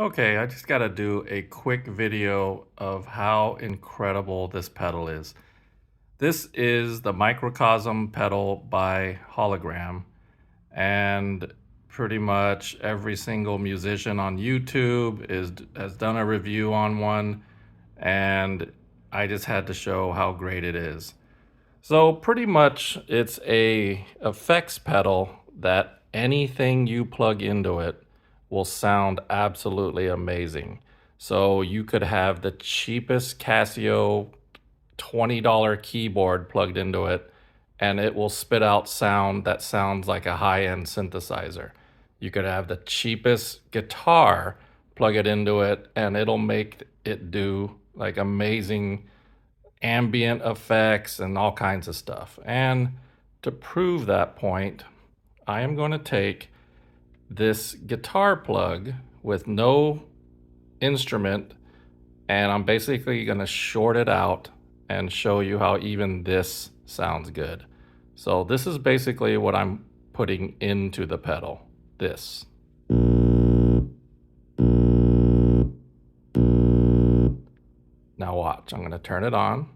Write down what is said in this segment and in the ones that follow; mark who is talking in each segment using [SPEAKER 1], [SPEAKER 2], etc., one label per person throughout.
[SPEAKER 1] Okay, I just got to do a quick video of how incredible this pedal is. This is the Microcosm pedal by Hologram, and pretty much every single musician on YouTube has done a review on one, and I just had to show how great it is. So pretty much it's a effects pedal that anything you plug into it will sound absolutely amazing. So you could have the cheapest Casio $20 keyboard plugged into it and it will spit out sound that sounds like a high-end synthesizer. You could have the cheapest guitar, plug it into it, and it'll make it do like amazing ambient effects and all kinds of stuff. And to prove that point, I am going to take this guitar plug with no instrument and I'm basically going to short it out and show you how even this sounds good. So this is basically what I'm putting into the pedal. This. Now watch, I'm going to turn it on.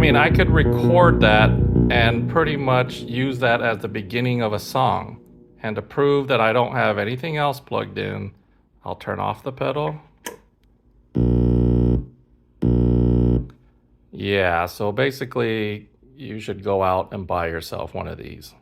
[SPEAKER 1] I mean, I could record that and pretty much use that as the beginning of a song. And to prove that I don't have anything else plugged in, I'll turn off the pedal. Yeah, so basically you should go out and buy yourself one of these.